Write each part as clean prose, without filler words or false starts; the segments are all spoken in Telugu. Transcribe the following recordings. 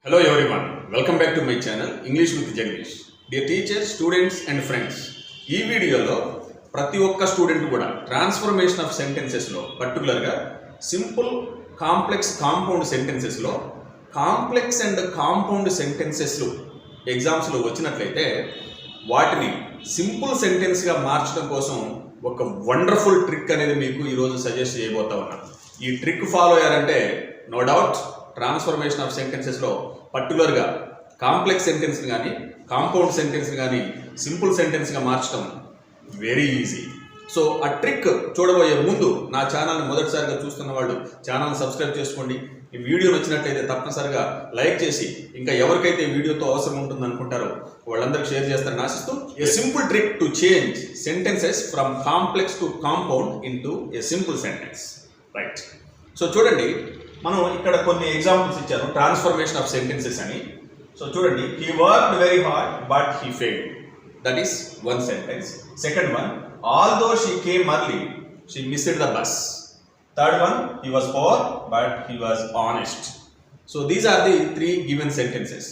Hello everyone, welcome back to my channel English with Jagdish. Dear teachers, students and friends, ఈ వీడియోలో ప్రతి ఒక్క స్టూడెంట్ కూడా ట్రాన్స్ఫర్మేషన్ ఆఫ్ సెంటెన్సెస్లో పర్టికులర్గా సింపుల్ కాంప్లెక్స్ కాంపౌండ్ సెంటెన్సెస్లో కాంప్లెక్స్ అండ్ కాంపౌండ్ సెంటెన్సెస్లు ఎగ్జామ్స్లో వచ్చినట్లయితే వాటిని సింపుల్ సెంటెన్స్గా మార్చడం కోసం ఒక వండర్ఫుల్ ట్రిక్ అనేది మీకు ఈరోజు సజెస్ట్ చేయబోతా ఉన్నాను. ఈ ట్రిక్ ఫాలో అయ్యారంటే నో డౌట్ ట్రాన్స్ఫర్మేషన్ ఆఫ్ సెంటెన్సెస్లో పర్టికులర్గా కాంప్లెక్స్ సెంటెన్స్ కానీ కాంపౌండ్ సెంటెన్స్ కానీ సింపుల్ సెంటెన్స్గా మార్చడం వెరీ ఈజీ. సో ఆ ట్రిక్ చూడబోయే ముందు నా ఛానల్ని మొదటిసారిగా చూస్తున్న వాళ్ళు ఛానల్ని సబ్స్క్రైబ్ చేసుకోండి. ఈ వీడియో నచ్చినట్లయితే తప్పనిసరిగా లైక్ చేసి ఇంకా ఎవరికైతే ఈ వీడియోతో అవసరం ఉంటుంది అనుకుంటారో వాళ్ళందరికీ షేర్ చేస్తారని ఆశిస్తూ a simple trick to change sentences from complex to compound into a simple sentence. Right, so చూడండి, మనం ఇక్కడ కొన్ని ఎగ్జాంపుల్స్ ఇచ్చాను ట్రాన్స్ఫర్మేషన్ ఆఫ్ సెంటెన్సెస్ అని. సో చూడండి, he worked very hard but he failed. That is one sentence. Second one, although she came early she missed the bus. Third one, he was poor but he was honest. So these are the three given sentences.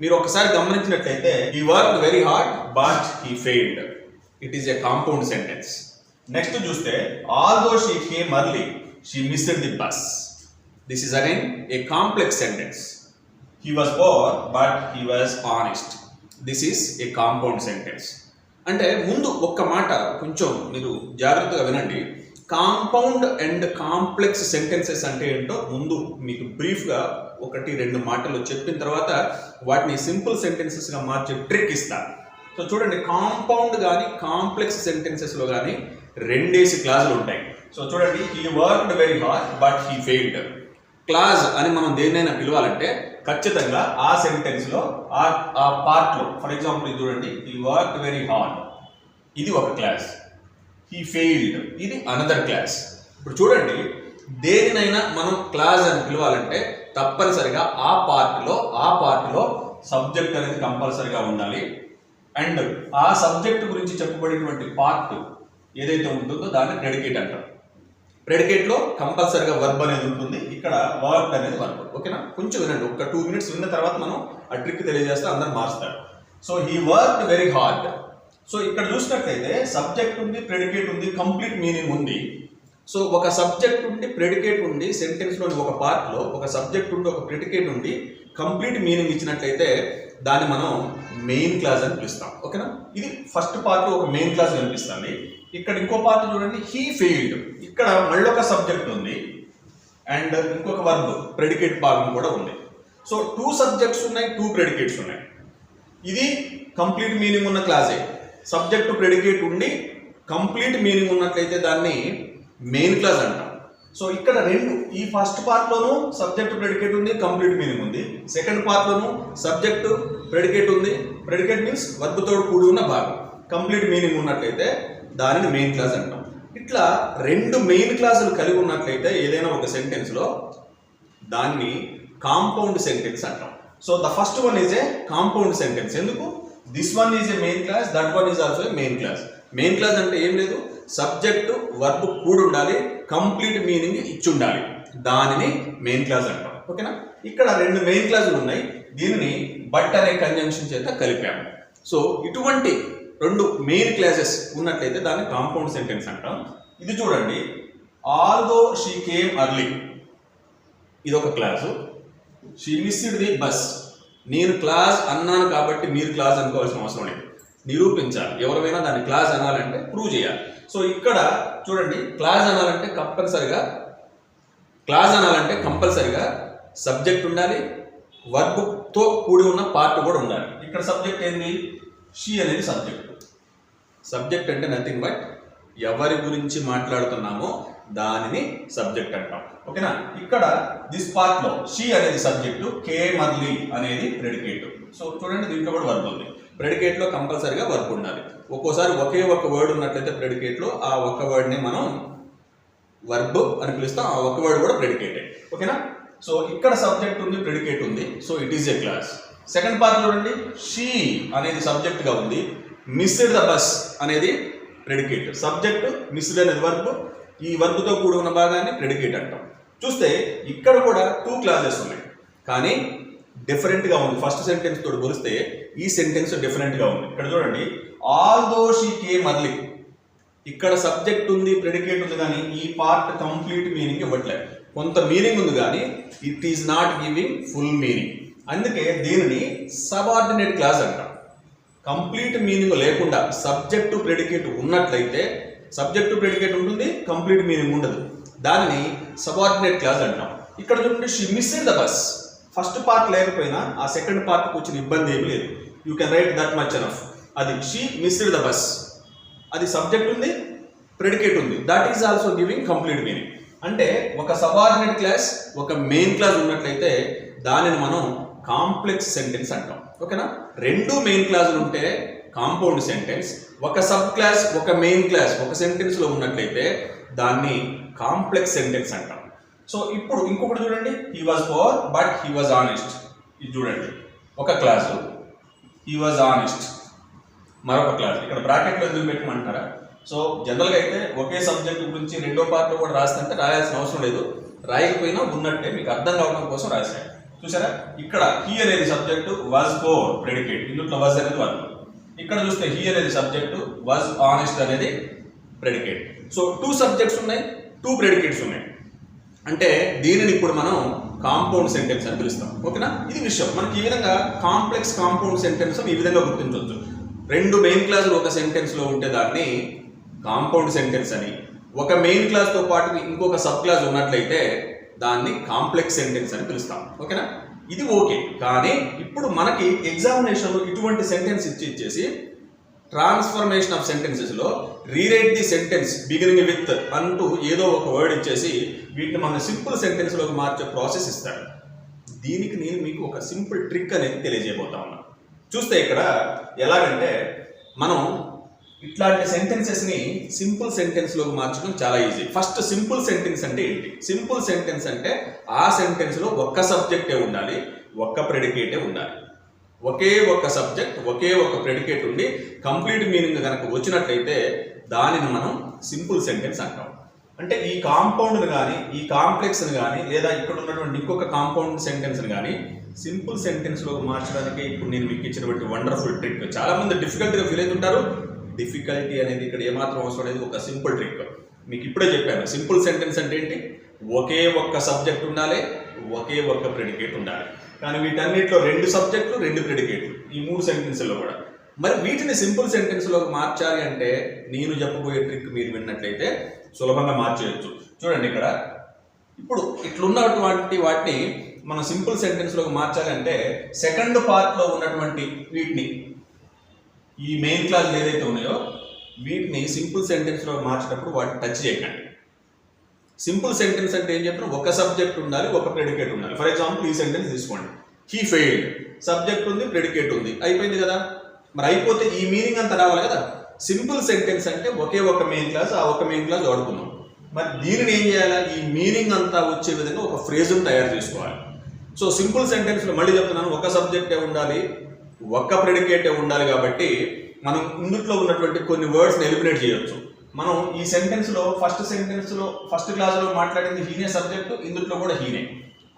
మీరు ఒకసారి గమనించినట్లయితే he worked very hard but he failed, it is a compound sentence. Next చూస్తే although she came early she missed the bus. This is again a complex sentence. He was poor but he was honest. This is a compound sentence. అంటే ముందు ఒక్క మాట కొంచెం మీరు జాగ్రత్తగా వినండి. కాంపౌండ్ అండ్ కాంప్లెక్స్ సెంటెన్సెస్ అంటే ఏంటో ముందు మీకు బ్రీఫ్గా ఒకటి రెండు మాటలు చెప్పిన తర్వాత వాటిని సింపుల్ సెంటెన్సెస్గా మార్చే ట్రిక్ ఇస్తాను. సో చూడండి, కాంపౌండ్ కానీ కాంప్లెక్స్ సెంటెన్సెస్లో కానీ రెండేసి క్లాజులు ఉంటాయి. సో చూడండి, he worked very hard but he failed. Clause అని మనం దేన్నైనా పిలవాలంటే ఖచ్చితంగా ఆ సెంటెన్స్లో ఆ పార్ట్లో, ఫర్ ఎగ్జాంపుల్ ఇది చూడండి, హీ వర్క్డ్ వెరీ హార్డ్, ఇది ఒక క్లాస్. హీ ఫెయిల్డ్, ఇది అనదర్ క్లాస్. ఇప్పుడు చూడండి, దేనినైనా మనం క్లాజ్ అని పిలవాలంటే తప్పనిసరిగా ఆ పార్ట్లో సబ్జెక్ట్ అనేది కంపల్సరిగా ఉండాలి. అండ్ ఆ సబ్జెక్ట్ గురించి చెప్పబడినటువంటి పార్ట్ ఏదైతే ఉంటుందో దాన్ని ప్రెడికేట్ అంటారు. ప్రెడికేట్లో కంపల్సరిగా వర్బ్ అనేది ఉంటుంది. ఇక్కడ వర్బ్ అనేది వర్బ్. ఓకేనా, కొంచెం వినండి, ఒక 2 minutes విన్న తర్వాత మనం ఆ ట్రిక్ తెలియజేస్తే అందరు మారుస్తారు. So he worked very hard. So ఇక్కడ చూసినట్లయితే సబ్జెక్ట్ ఉంది, ప్రెడికేట్ ఉంది, కంప్లీట్ మీనింగ్ ఉంది. సో ఒక సబ్జెక్ట్ ఉండి ప్రెడికేట్ ఉండి సెంటెన్స్లోని ఒక పార్ట్లో ఒక సబ్జెక్ట్ ఉండి ఒక ప్రెడికేట్ ఉండి కంప్లీట్ మీనింగ్ ఇచ్చినట్లయితే దాన్ని మనం మెయిన్ క్లాస్ అని పిలుస్తాం. ఓకేనా, ఇది ఫస్ట్ పార్ట్ ఒక మెయిన్ క్లాస్ కనిపిస్తుంది. ఇక్కడ ఇంకో పార్ట్ చూడండి, హీ ఫెయిల్డ్. ఇక్కడ మళ్ళీ ఒక సబ్జెక్ట్ ఉంది అండ్ ఇంకొక వర్బ్ ప్రెడికేట్ భాగం కూడా ఉంది. సో 2 సబ్జెక్ట్స్ ఉన్నాయి, 2 ప్రెడికేట్స్ ఉన్నాయి. ఇది కంప్లీట్ మీనింగ్ ఉన్న క్లాసే. సబ్జెక్ట్ ప్రెడికేట్ ఉండి కంప్లీట్ మీనింగ్ ఉన్నట్లయితే దాన్ని మెయిన్ క్లాస్ అంటాం. సో ఇక్కడ రెండు, ఈ ఫస్ట్ పార్ట్లోనూ సబ్జెక్ట్ ప్రెడికేట్ ఉంది, కంప్లీట్ మీనింగ్ ఉంది. సెకండ్ పార్ట్లోనూ సబ్జెక్ట్ ప్రెడికేట్ ఉంది, ప్రెడికేట్ మీన్స్ వర్బ్తో కూడి ఉన్న భాగం, కంప్లీట్ మీనింగ్ ఉన్నట్లయితే దానిని మెయిన్ క్లాస్ అంటాం. ఇట్లా 2 మెయిన్ క్లాసులు కలిగి ఉన్నట్లయితే ఏదైనా ఒక సెంటెన్స్లో దాన్ని కాంపౌండ్ సెంటెన్స్ అంటాం. So the first one is a compound sentence. ఎందుకు? This one is a main clause, that one is also a main clause. Main clause అంటే ఏం లేదు, సబ్జెక్ట్ వర్బ్ కూడి ఉండాలి, కంప్లీట్ మీనింగ్ ఇచ్చి ఉండాలి, దానిని మెయిన్ క్లాస్ అంటాం. ఓకేనా, ఇక్కడ 2 మెయిన్ క్లాసులు ఉన్నాయి, దీనిని బట్ అనే కంజంక్షన్ చేత కలిపాము. సో ఇటువంటి 2 మెయిన్ క్లాసెస్ ఉన్నట్లయితే దాన్ని కాంపౌండ్ సెంటెన్స్ అంటాం. ఇది చూడండి, ఆల్దో షీ కేమ్ అర్లీ, ఇది ఒక class. She missed the bus. నేను క్లాస్ అన్నాను కాబట్టి మీరు క్లాస్ అనుకోవాల్సిన అవసరం లేదు, నిరూపించాలి. ఎవరైనా దాన్ని క్లాస్ అనాలంటే ప్రూవ్ చేయాలి. సో ఇక్కడ చూడండి, క్లాస్ అనాలంటే కంపల్సరిగా సబ్జెక్ట్ ఉండాలి, వర్బ్తో కూడి ఉన్న పార్ట్ కూడా ఉండాలి. ఇక్కడ సబ్జెక్ట్ ఏంది? షీ అనేది సబ్జెక్ట్. సబ్జెక్ట్ అంటే నథింగ్ బట్ ఎవరి గురించి మాట్లాడుతున్నామో దానిని సబ్జెక్ట్ అంటాం. ఓకేనా, ఇక్కడ దిస్ పార్ట్లో షీ అనేది సబ్జెక్టు, కేమ్ అర్లీ అనేది ప్రెడికేట్. సో చూడండి, దీంట్లో కూడా వర్బ్ ఉంది. ప్రెడికేట్లో కంపల్సరిగా వర్బ్ ఉండాలి. ఒక్కోసారి ఒకే ఒక వర్డ్ ఉన్నట్లయితే ప్రెడికేట్లో ఆ ఒక్క వర్డ్ని మనం వర్బ్ అని పిలుస్తాం, ఆ ఒక్క వర్డ్ కూడా ప్రెడికేటే. ఓకేనా, సో ఇక్కడ సబ్జెక్ట్ ఉంది, ప్రెడికేట్ ఉంది, so it is a class. Second part చూడండి, షీ అనేది సబ్జెక్ట్గా ఉంది, మిస్డ్ ద బస్ అనేది ప్రెడికేట్. సబ్జెక్ట్, మిస్డ్ అనేది వర్బ్, ఈ వర్బ్తో కూడి ఉన్న భాగాన్ని ప్రెడికేట్ అంటాం. చూస్తే ఇక్కడ కూడా 2 క్లాసెస్ ఉన్నాయి, కానీ డిఫరెంట్గా ఉంది. ఫస్ట్ సెంటెన్స్ తోటి పోలిస్తే ఈ సెంటెన్స్ డిఫరెంట్గా ఉంది. ఇక్కడ చూడండి, ఆల్దో షీ కేమ్ ఎర్లీ. ఇక్కడ సబ్జెక్ట్ ఉంది, ప్రెడికేట్ ఉంది, కానీ ఈ పార్ట్ కంప్లీట్ మీనింగ్ ఇవ్వట్లేదు. కొంత మీనింగ్ ఉంది కానీ it is not giving full meaning. అందుకే దీనిని సబార్డినేట్ క్లాస్ అంటాం. కంప్లీట్ మీనింగ్ లేకుండా సబ్జెక్టు ప్రెడికేట్ ఉన్నట్లయితే, సబ్జెక్టు ప్రెడికేట్ ఉంటుంది, కంప్లీట్ మీనింగ్ ఉండదు, దానిని సబార్డినేట్ క్లాస్ అంటాం. ఇక్కడ చూడండి, she missed the bus. First part లేకపోయినా ఆ సెకండ్ పార్ట్కి వచ్చిన ఇబ్బంది ఏమి లేదు. You can write that much enough. అది షీ మిస్డ్ ద బస్, అది సబ్జెక్ట్ ఉంది, ప్రెడికేట్ ఉంది, that is also giving complete meaning. అంటే ఒక సబార్డినేట్ క్లాస్, ఒక మెయిన్ క్లాస్ ఉన్నట్లయితే దానిని మనం కాంప్లెక్స్ సెంటెన్స్ అంటాం. ఓకేనా? రెండు మెయిన్ క్లాసులు ఉంటే కాంపౌండ్ సెంటెన్స్, ఒక సబ్ క్లాస్ ఒక మెయిన్ క్లాస్ ఒక సెంటెన్స్లో ఉన్నట్లయితే దాన్ని కాంప్లెక్స్ సెంటెన్స్ అంటాం. సో ఇప్పుడు ఇంకొకటి చూడండి, he was poor but he was honest. ఇది చూడండి, ఒక క్లాసు హీ వాజ్ ఆనెస్ట్, మరొక క్లాస్. ఇక్కడ బ్రాకెట్లో ఎందుకు పెట్టమంటారా? సో జనరల్గా అయితే ఒకే సబ్జెక్ట్ గురించి రెండో పార్ట్లో కూడా రాస్తుంటే రాయాల్సిన అవసరం లేదు, రాయకపోయినా ఉన్నట్టే మీకు అర్థం కావడం కోసం రాశాను. చూసారా, ఇక్కడ హీ అనేది సబ్జెక్టు, వాజ్ పోర్ ప్రెడికేట్, ఇందులో వాజ్ అనేది వర్బ్. ఇక్కడ చూస్తే హీ అనేది సబ్జెక్టు, వాజ్ ఆనెస్ట్ అనేది ప్రెడికేట్. సో టూ సబ్జెక్ట్స్ ఉన్నాయి, టూ ప్రెడికేట్స్ ఉన్నాయి. అంటే దీనిని ఇప్పుడు మనం కాంపౌండ్ సెంటెన్స్ అని పిలుస్తాం. ఓకేనా? ఇది విషయం. మనకి ఈ విధంగా కాంప్లెక్స్ కాంపౌండ్ సెంటెన్స్ ఈ విధంగా గుర్తించవచ్చు. రెండు మెయిన్ క్లాసులు ఒక సెంటెన్స్లో ఉంటే దాన్ని కాంపౌండ్ సెంటెన్స్ అని, ఒక మెయిన్ క్లాస్తో పాటు ఇంకొక సబ్ క్లాస్ ఉన్నట్లయితే దాన్ని కాంప్లెక్స్ సెంటెన్స్ అని పిలుస్తాం. ఓకేనా? ఇది ఓకే. కానీ ఇప్పుడు మనకి ఎగ్జామినేషన్లో ఇటువంటి సెంటెన్స్ ఇచ్చేసి ట్రాన్స్ఫర్మేషన్ ఆఫ్ సెంటెన్సెస్లో rewrite the sentence beginning with అంటూ ఏదో ఒక వర్డ్ ఇచ్చేసి వీటిని మన సింపుల్ సెంటెన్స్లోకి మార్చే ప్రాసెస్ ఇస్తాడు. దీనికి నేను మీకు ఒక సింపుల్ ట్రిక్ అనేది తెలియజేయబోతా ఉన్నాను. చూస్తే ఇక్కడ ఎలాగంటే, మనం ఇట్లాంటి సెంటెన్సెస్ని సింపుల్ సెంటెన్స్లోకి మార్చడం చాలా ఈజీ. ఫస్ట్ సింపుల్ సెంటెన్స్ అంటే ఏంటి? సింపుల్ సెంటెన్స్ అంటే ఆ సెంటెన్స్లో ఒక్క సబ్జెక్టే ఉండాలి, ఒక్క ప్రెడికేటే ఉండాలి. ఒకే ఒక్క సబ్జెక్ట్, ఒకే ఒక్క ప్రెడికేట్ ఉండి కంప్లీట్ మీనింగ్ కనుక వచ్చినట్లయితే దానిని మనం సింపుల్ సెంటెన్స్ అంటాం. అంటే ఈ కాంపౌండ్ని కానీ, ఈ కాంప్లెక్స్ని కానీ, లేదా ఇక్కడ ఉన్నటువంటి ఇంకొక కాంపౌండ్ సెంటెన్స్ని కానీ సింపుల్ సెంటెన్స్లో మార్చడానికి ఇప్పుడు నేను మీకు ఇచ్చినటువంటి వండర్ఫుల్ ట్రిక్. చాలామంది డిఫికల్ట్గా ఫీల్ అవుతుంటారు. డిఫికల్టీ అనేది ఇక్కడ ఏమాత్రం అవసరం లేదు, ఒక సింపుల్ ట్రిక్. మీకు ఇప్పుడే చెప్పాను, సింపుల్ సెంటెన్స్ అంటే ఏంటి? ఒకే ఒక్క సబ్జెక్ట్ ఉండాలి, ఒకే ఒక్క ప్రెడికేట్ ఉండాలి. కానీ వీటన్నిటిలో రెండు సబ్జెక్టులు, రెండు ప్రెడికేట్లు, ఈ మూడు సెంటెన్స్లో కూడా. మరి వీటిని సింపుల్ సెంటెన్స్లోకి మార్చాలి అంటే నేను చెప్పబోయే ట్రిక్ మీరు విన్నట్లయితే సులభంగా మార్చేయచ్చు. చూడండి, ఇక్కడ ఇప్పుడు ఇట్లున్నటువంటి వాటిని మనం సింపుల్ సెంటెన్స్లోకి మార్చాలి అంటే సెకండ్ పార్ట్లో ఉన్నటువంటి వీటిని, ఈ మెయిన్ క్లాసులు ఏదైతే ఉన్నాయో వీటిని సింపుల్ సెంటెన్స్లో మార్చేటప్పుడు వాటిని టచ్ చేయకండి. సింపుల్ సెంటెన్స్ అంటే ఏం చెప్పినా ఒక సబ్జెక్ట్ ఉండాలి, ఒక ప్రెడికేట్ ఉండాలి. ఫర్ ఎగ్జాంపుల్ ఈ సెంటెన్స్ తీసుకోండి, హీ ఫెయిల్డ్. సబ్జెక్ట్ ఉంది, ప్రెడికేట్ ఉంది, అయిపోయింది కదా. మరి అయిపోతే ఈ మీనింగ్ అంతా రావాలి కదా. సింపుల్ సెంటెన్స్ అంటే ఒకే ఒక మెయిన్ క్లాస్, ఆ ఒక మెయిన్ క్లాస్ వాడుకున్నాం. మరి దీనిని ఏం చేయాలి? ఈ మీనింగ్ అంతా వచ్చే విధంగా ఒక ఫ్రేజ్ను తయారు చేసుకోవాలి. సో సింపుల్ సెంటెన్స్లో మళ్ళీ చెప్తున్నాను, ఒక సబ్జెక్టే ఉండాలి, ఒక్క ప్రెడికేటే ఉండాలి. కాబట్టి మనం ఇందులో ఉన్నటువంటి కొన్ని వర్డ్స్ని ఎలిమినేట్ చేయొచ్చు. మనం ఈ సెంటెన్స్లో ఫస్ట్ క్లాస్లో మాట్లాడింది హీనే సబ్జెక్టు, ఇందులో కూడా హీనే.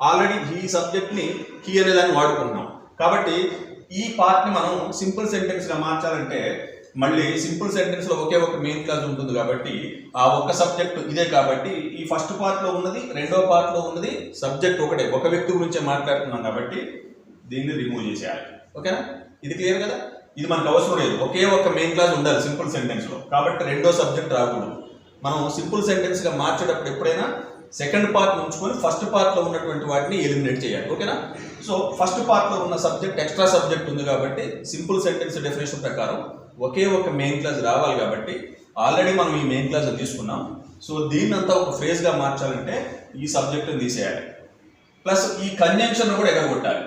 ఆల్రెడీ ఈ సబ్జెక్ట్ని హీ అనే దాన్ని వాడుకుంటున్నాం. కాబట్టి ఈ పార్ట్ని మనం సింపుల్ సెంటెన్స్గా మార్చాలంటే మళ్ళీ సింపుల్ సెంటెన్స్లో ఒకే ఒక మెయిన్ క్లాస్ ఉంటుంది కాబట్టి ఆ ఒక్క సబ్జెక్ట్ ఇదే. కాబట్టి ఈ ఫస్ట్ పార్ట్లో ఉన్నది, రెండో పార్ట్లో ఉన్నది సబ్జెక్ట్ ఒకటే, ఒక వ్యక్తి గురించే మాట్లాడుతున్నాం కాబట్టి దీన్ని రిమూవ్ చేసేయాలి. ఓకేనా? ఇది క్లియర్ కదా? ఇది మనకు అవసరం లేదు, ఒకే ఒక మెయిన్ క్లాస్ ఉండాలి సింపుల్ సెంటెన్స్లో. కాబట్టి రెండో సబ్జెక్ట్ రాకూడదు. మనం సింపుల్ సెంటెన్స్గా మార్చేటప్పుడు ఎప్పుడైనా సెకండ్ పార్ట్ ఉంచుకొని ఫస్ట్ పార్ట్లో ఉన్నటువంటి వాటిని ఎలిమినేట్ చేయాలి. ఓకేనా? సో ఫస్ట్ పార్ట్లో ఉన్న సబ్జెక్ట్ ఎక్స్ట్రా సబ్జెక్ట్ ఉంది కాబట్టి సింపుల్ సెంటెన్స్ డెఫినేషన్ ప్రకారం ఒకే ఒక మెయిన్ క్లాస్ రావాలి. కాబట్టి ఆల్రెడీ మనం ఈ మెయిన్ క్లాస్ తీసుకున్నాం. సో దీన్నంతా ఒక ఫ్రేజ్గా మార్చాలంటే ఈ సబ్జెక్టుని తీసేయాలి. ప్లస్ ఈ కంజంక్షన్ కూడా ఎగరగొట్టాలి.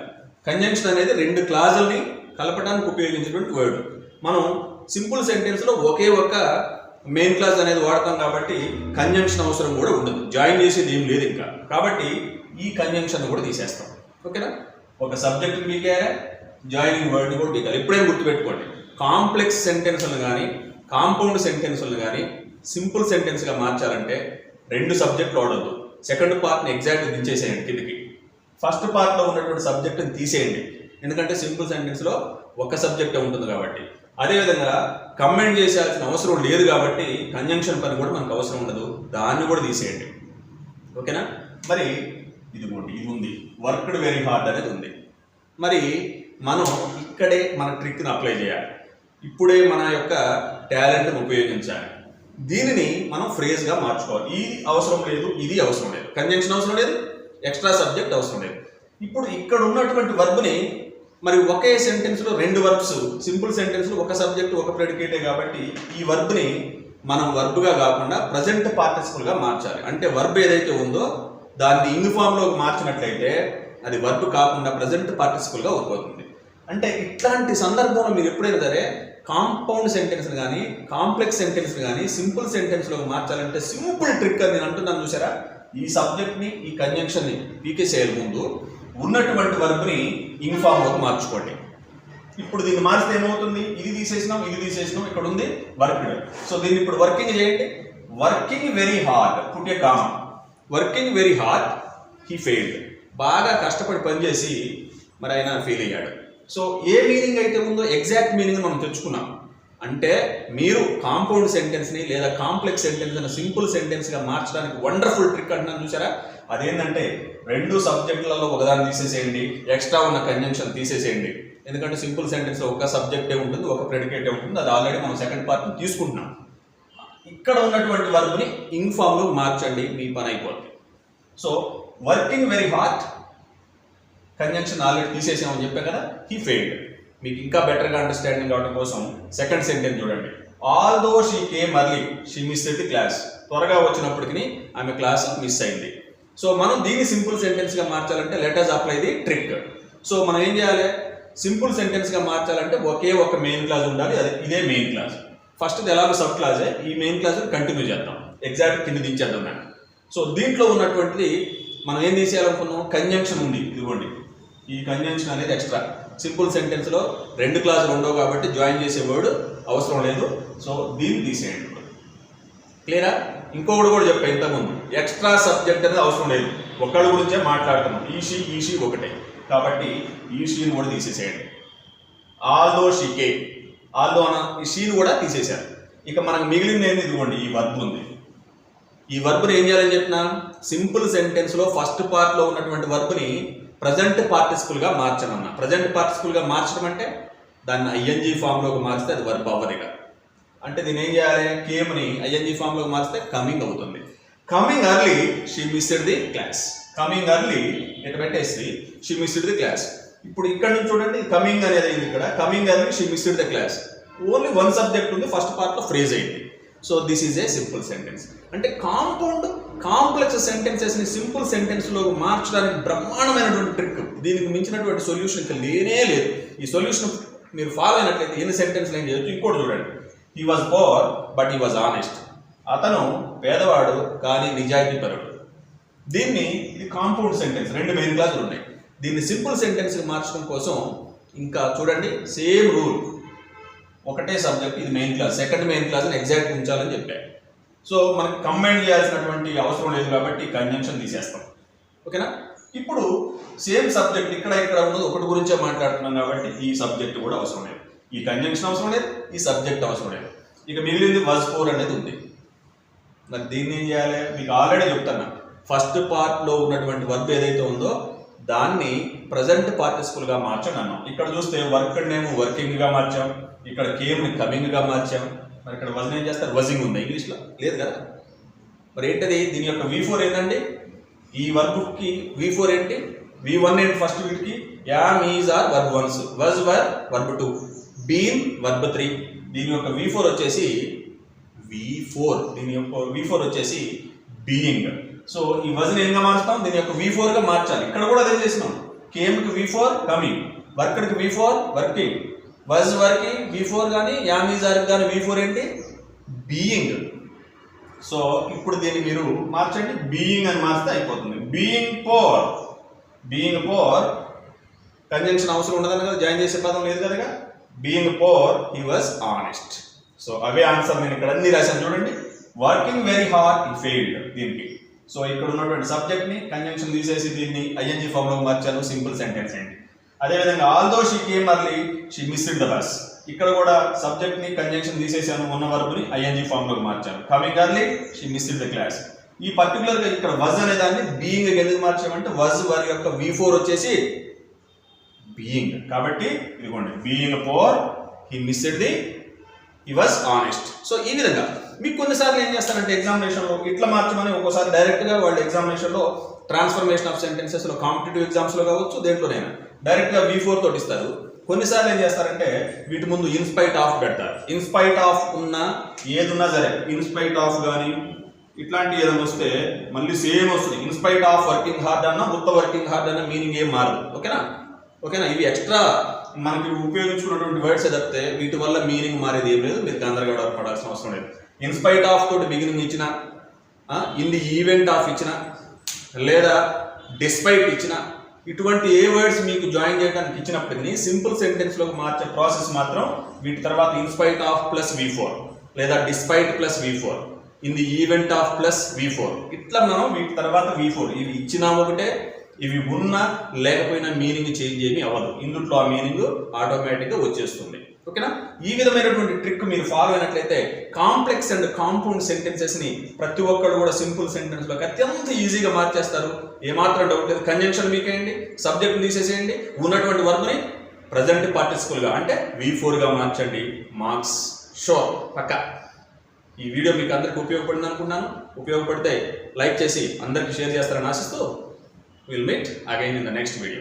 కంజంక్షన్ అనేది రెండు క్లాజుల్ని కలపడానికి ఉపయోగించినటువంటి వర్డ్. మనం సింపుల్ సెంటెన్స్లో ఒకే ఒక మెయిన్ క్లాస్ అనేది వాడతాం కాబట్టి కంజంక్షన్ అవసరం కూడా ఉండదు, జాయిన్ చేసేది ఏం లేదు ఇంకా. కాబట్టి ఈ కంజంక్షన్ కూడా తీసేస్తాం. ఓకేనా? ఒక సబ్జెక్ట్ పీకేయాలి, జాయినింగ్ వర్డ్ని కూడా పీకాలి. ఎప్పుడైనా గుర్తుపెట్టుకోండి, కాంప్లెక్స్ సెంటెన్స్లు కానీ కాంపౌండ్ సెంటెన్స్లు కానీ సింపుల్ సెంటెన్స్గా మార్చాలంటే రెండు సబ్జెక్టులు వాడద్దు. సెకండ్ పార్ట్ని ఎగ్జాక్ట్ దించేసేయండి కిందకి. ఫస్ట్ పార్ట్లో ఉన్నటువంటి సబ్జెక్ట్ని తీసేయండి, ఎందుకంటే సింపుల్ సెంటెన్స్లో ఒక సబ్జెక్టే ఉంటుంది కాబట్టి. అదేవిధంగా కమెంట్ చేయాల్సిన అవసరం లేదు కాబట్టి కంజంక్షన్ పని కూడా మనకు అవసరం ఉండదు, దాన్ని కూడా తీసేయండి. ఓకేనా? మరి ఇదిగోండి, ఇది ఉంది, వర్క్డ్ వెరీ హార్డ్ అనేది ఉంది. మరి మనం ఇక్కడే మన ట్రిక్ని అప్లై చేయాలి, ఇప్పుడే మన యొక్క టాలెంట్ని ఉపయోగించాలి. దీనిని మనం ఫ్రేజ్గా మార్చుకోవాలి. ఇది అవసరం లేదు, ఇది అవసరం లేదు, కంజంక్షన్ అవసరం లేదు, ఎక్స్ట్రా సబ్జెక్ట్ అవసరం లేదు. ఇప్పుడు ఇక్కడ ఉన్నటువంటి వర్బ్ని మరి ఒకే సెంటెన్స్లో రెండు వర్బ్స్, సింపుల్ సెంటెన్స్లో ఒక సబ్జెక్ట్ ఒక ప్రెడికేటే కాబట్టి ఈ వర్బ్ని మనం వర్బ్గా కాకుండా ప్రజెంట్ పార్టిసిపుల్గా మార్చాలి. అంటే వర్బ్ ఏదైతే ఉందో దాన్ని ఇంగ్ ఫామ్లోకి మార్చినట్లయితే అది వర్బ్ కాకుండా ప్రజెంట్ పార్టిసిపుల్గా అవుతుంది. అంటే ఇట్లాంటి సందర్భంలో మీరు ఎప్పుడైనా సరే కాంపౌండ్ సెంటెన్స్ కానీ కాంప్లెక్స్ సెంటెన్స్ కానీ సింపుల్ సెంటెన్స్లోకి మార్చాలంటే సింపుల్ ట్రిక్ అని నేను అంటున్నాను చూసారా. ఈ సబ్జెక్ట్ని ఈ కంజంక్షన్ని పీకేసేయాలి, ముందు ఉన్నటువంటి వర్బ్ని ఇంగ్ ఫామ్లోకి మార్చుకోండి. ఇప్పుడు దీన్ని మార్చితే ఏమవుతుంది, ఇది తీసేసినాం ఇది తీసేసినాం, ఇక్కడ ఉంది వర్క్డ్. సో దీన్ని ఇప్పుడు వర్కింగ్ చేయండి. Working very hard, put a comma. Working very hard he failed. బాగా కష్టపడి పనిచేసి మరి ఆయన ఫెయిల్ అయ్యాడు. సో ఏ మీనింగ్ అయితే ఉందో ఎగ్జాక్ట్ మీనింగ్ మనం తెచ్చుకున్నాం. అంటే మీరు కాంపౌండ్ సెంటెన్స్ని లేదా కాంప్లెక్స్ సెంటెన్స్ సింపుల్ సెంటెన్స్గా మార్చడానికి వండర్ఫుల్ ట్రిక్ అంటున్నాను చూసారా. అదేంటంటే రెండు సబ్జెక్టులలో ఒకదాన్ని తీసేసేయండి, ఎక్స్ట్రా ఉన్న కంజంక్షన్ తీసేసేయండి. ఎందుకంటే సింపుల్ సెంటెన్స్లో ఒక సబ్జెక్టే ఉంటుంది, ఒక ప్రెడికేటే ఉంటుంది, అది ఆల్రెడీ మనం సెకండ్ పార్ట్ని తీసుకుంటున్నాం. ఇక్కడ ఉన్నటువంటి వర్బ్ని ఇంగ్ ఫామ్లో మార్చండి, మీ పని అయిపోతుంది. So working very hard, conjunction already తీసేసామని చెప్పాం కదా, హీ ఫెయిల్డ్. మీకు ఇంకా బెటర్గా అండర్స్టాండింగ్ అవడం కోసం సెకండ్ సెంటెన్స్ చూడండి. Although she came early she missed the class. త్వరగా వచ్చినప్పటికీ ఆమె క్లాస్ మిస్ అయింది. సో మనం దీన్ని సింపుల్ సెంటెన్స్గా మార్చాలంటే let us apply the trick. So మనం ఏం చేయాలి, సింపుల్ సెంటెన్స్గా మార్చాలంటే ఒకే ఒక మెయిన్ క్లాస్ ఉండాలి, అది ఇదే మెయిన్ క్లాస్. ఫస్ట్ ఎలాగో సబ్ క్లాసే, ఈ మెయిన్ క్లాస్ కంటిన్యూ చేద్దాం, ఎగ్జాక్ట్ కింద దించేద్దాం దాన్ని. సో దీంట్లో ఉన్నటువంటి మనం ఏం తీసేయాలనుకున్నాం, కంజంక్షన్ ఉంది, ఇదిగోండి ఈ కంజంక్షన్ అనేది ఎక్స్ట్రా. సింపుల్ సెంటెన్స్లో రెండు క్లాసులు ఉండవు కాబట్టి జాయిన్ చేసే వర్డ్ అవసరం లేదు. సో దీన్ని తీసేయండి. క్లియరా? ఇంకొకటి కూడా చెప్పా ఇంతకుముందు, ఎక్స్ట్రా సబ్జెక్ట్ అనేది అవసరం లేదు, ఒక్కడి గురించే మాట్లాడుతున్నాం. ఈషీ ఒకటే కాబట్టి ఈ షీని కూడా తీసేసేయండి. ఆల్దో షీ కేమ్, ఆల్దో అన్న ఈ షీని కూడా తీసేశారు. ఇక మనకు మిగిలింది ఏంది, ఇదిగోండి ఈ వర్బ్ ఉంది. ఈ వర్బ్ని ఏం చేయాలని చెప్పినా, సింపుల్ సెంటెన్స్లో ఫస్ట్ పార్ట్లో ఉన్నటువంటి వర్బ్ని ప్రజెంట్ పార్టిసిపుల్గా మార్చమన్నా. ప్రజెంట్ పార్టిసిపుల్గా మార్చడం అంటే దాన్ని ఐఎన్జీ ఫామ్లోకి మార్చితే అది వర్బ్ అవ్వదుగా. అంటే దీన్ని ఏం చేయాలి, కేమ్ని ఐఎన్జీ ఫామ్లోకి మార్చితే కమింగ్ అవుతుంది. Coming early she missed the class. Coming early ఇటు పెట్టేసి షీ మిస్డ్ ది క్లాస్. ఇప్పుడు ఇక్కడ నుంచి చూడండి, కమింగ్ అనేది అయింది ఇక్కడ. Coming early she missed the class, only one subject ఉంది, ఫస్ట్ పార్ట్లో ఫ్రేజ్ అయింది. So this is a simple sentence. అంటే కాంపౌండ్ కాంప్లెక్స్ సెంటెన్సెస్ని సింపుల్ సెంటెన్స్లో మార్చడానికి బ్రహ్మాండమైనటువంటి ట్రిక్. దీనికి మించినటువంటి సొల్యూషన్ ఇంకా లేనే లేదు. ఈ సొల్యూషన్ మీరు ఫాలో అయినట్లయితే ఎన్ని సెంటెన్స్లు ఏం చేయొచ్చు. ఇంకోటి చూడండి, he was poor but he was honest. అతను పేదవాడు కానీ నిజాయితీపరుడు. దీన్ని ఇది కాంపౌండ్ సెంటెన్స్, రెండు మెయిన్ క్లాసులు ఉన్నాయి. దీన్ని సింపుల్ సెంటెన్స్కి మార్చడం కోసం ఇంకా చూడండి సేమ్ రూల్, ఒకటే సబ్జెక్ట్, ఇది మెయిన్ క్లాస్, సెకండ్ మెయిన్ క్లాస్ని ఎగ్జాక్ట్ ఉంచాలని చెప్పారు. సో మనకి కంబైన్ చేయాల్సినటువంటి అవసరం లేదు కాబట్టి కంజంక్షన్ తీసేస్తాం. ఓకేనా? ఇప్పుడు సేమ్ సబ్జెక్ట్ ఇక్కడ ఉన్నది ఒకటి గురించే మాట్లాడుతున్నాం కాబట్టి ఈ సబ్జెక్ట్ కూడా అవసరం లేదు, ఈ కంజంక్షన్ అవసరం లేదు, ఈ సబ్జెక్ట్ అవసరం లేదు. ఇక మిగిలింది వాజ్ పోర్ అనేది ఉంది. మరి దీన్ని ఏం చేయాలి, మీకు ఆల్రెడీ చెప్తున్నా. ఫస్ట్ పార్ట్లో ఉన్నటువంటి వర్బ్ ఏదైతే ఉందో దాన్ని ప్రజెంట్ పార్టిసిపుల్గా మార్చండి అన్నాం. ఇక్కడ చూస్తే వర్క్డ్ నేమ్ వర్కింగ్గా మార్చాం, ఇక్కడ కేమ్ని కమింగ్గా మార్చాం. మరి ఇక్కడ వజ్ ఏం చేస్తారు, వజింగ్ ఉంది, ఇంగ్లీష్లో లేదు కదా. మరి ఏంటది, దీని యొక్క V4 ఏంటండి, ఈ వర్బ్కి V4 ఏంటి, V1 ఏంటి ఫస్ట్ వీటికి, am is are verb 1, was were verb 2, been verb 3. దీని యొక్క V4 వచ్చేసి దీని యొక్క V4 వచ్చేసి బీయింగ్. సో ఈ వజ్ని ఏంగా మార్చుతాం, దీని యొక్క V4గా మార్చాలి. ఇక్కడ కూడా అదే చేసినాం, కేమ్కి V4 కమింగ్, వర్క్డ్కి V4 working, was working V4 కానీ యామ్ ఈజ్ ఆర్ కానీ V4 ఏంటి, బీయింగ్. సో ఇప్పుడు దీన్ని మీరు మార్చండి, బీయింగ్ అని మార్చితే అయిపోతుంది. బీయింగ్ పోర్ కంజంక్షన్ అవసరం ఉండదని కదా, జాయిన్ చేసే పదం లేదు కదా. Being poor he was honest. So అవే ఆన్సర్ నేను ఇక్కడ అన్ని రాశాను చూడండి. Working very hard he failed దీనికి. సో ఇక్కడ ఉన్నటువంటి సబ్జెక్ట్ని కంజంక్షన్ తీసేసి దీన్ని ఐఎన్జీ ఫామ్లోకి మార్చాను, సింపుల్ సెంటెన్స్ అండి. అదేవిధంగా although she came early she missed the bus, ఇక్కడ కూడా సబ్జెక్ట్ని కంజంక్షన్ తీసేసాను, ఉన్న వర్బ్ని ఐఎన్జీ ఫామ్లోకి మార్చాను. Coming early she missed the class. ఈ పర్టికులర్గా ఇక్కడ వజ్ అనే దాన్ని బీయింగ్ ఎందుకు మార్చామంటే వజ్ వారి యొక్క V4 వచ్చేసి బీయింగ్, కాబట్టి ఇదిగోండి being poor he missed the he was honest. So ఈ విధంగా మీకు కొన్నిసార్లు ఏం చేస్తారంటే ఎగ్జామినేషన్లో ఇట్లా మార్చమని ఒక్కోసారి డైరెక్ట్గా వాళ్ళు ఎగ్జామినేషన్లో ట్రాన్స్ఫర్మేషన్ ఆఫ్ సెంటెన్సెస్లో కాంపిటేటివ్ ఎగ్జామ్స్లో కావచ్చు దేంట్లోనైనా డైరెక్ట్గా V4 తోటి ఇస్తారు. కొన్నిసార్లు ఏం చేస్తారంటే వీటి ముందు ఇన్స్పైట్ ఆఫ్ పెడతారు. ఇన్స్పైట్ ఆఫ్ ఉన్న ఏదున్నా సరే ఇన్స్పైట్ ఆఫ్ కానీ ఇట్లాంటి ఏదైనా వస్తే మళ్ళీ సేమ్ వస్తుంది. ఇన్స్పైట్ ఆఫ్ వర్కింగ్ హార్డ్ అన్న ఉత్త వర్కింగ్ హార్డ్ అన్న మీనింగ్ ఏం మారదు. ఓకేనా ఇవి ఎక్స్ట్రా మనకి ఉపయోగించుకున్నటువంటి వర్డ్స్ తప్పితే వీటి వల్ల మీనింగ్ మారేది ఏం లేదు. మీరు గందరగోళ పడాల్సిన అవసరం లేదు. ఇన్స్పైట్ ఆఫ్ తోటి బిగినింగ్ ఇచ్చిన, ఇన్ ది ఈవెంట్ ఆఫ్ ఇచ్చిన, లేదా డిస్పైట్ ఇచ్చిన, ఇటువంటి ఏ వర్డ్స్ మీకు జాయిన్ చేయడానికి ఇచ్చినప్పటికీ సింపుల్ సెంటెన్స్లోకి మార్చే ప్రాసెస్ మాత్రం వీటి తర్వాత ఇన్స్పైట్ ఆఫ్ ప్లస్ V4 లేదా despite plus V4, in the event of plus V4, ఇట్లా మనం వీటి తర్వాత V4 ఇవి ఇచ్చినా ఒకటే, ఇవి ఉన్నా లేకపోయినా మీనింగ్ చేంజ్ ఏమీ అవ్వదు. ఇందులో ఆ మీనింగ్ ఆటోమేటిక్గా వచ్చేస్తుంది. ఓకేనా, ఈ విధమైనటువంటి ట్రిక్ మీరు ఫాలో అయినట్లయితే కాంప్లెక్స్ అండ్ కాంపౌండ్ సెంటెన్సెస్ని ప్రతి ఒక్కరు కూడా సింపుల్ సెంటెన్స్లోకి అత్యంత ఈజీగా మార్చేస్తారు. ఏమాత్రం డౌట్ లేదు. కంజంక్షన్ మీకేయండి, సబ్జెక్ట్ తీసేసేయండి, ఉన్నటువంటి వర్బ్ని ప్రజెంట్ పార్టిసిపుల్గా అంటే V4గా మార్చండి, మార్క్స్ షోర్ పక్క. ఈ వీడియో మీకు అందరికీ ఉపయోగపడింది అనుకున్నాను. ఉపయోగపడితే లైక్ చేసి అందరికీ షేర్ చేస్తారని ఆశిస్తూ will meet again in the next video.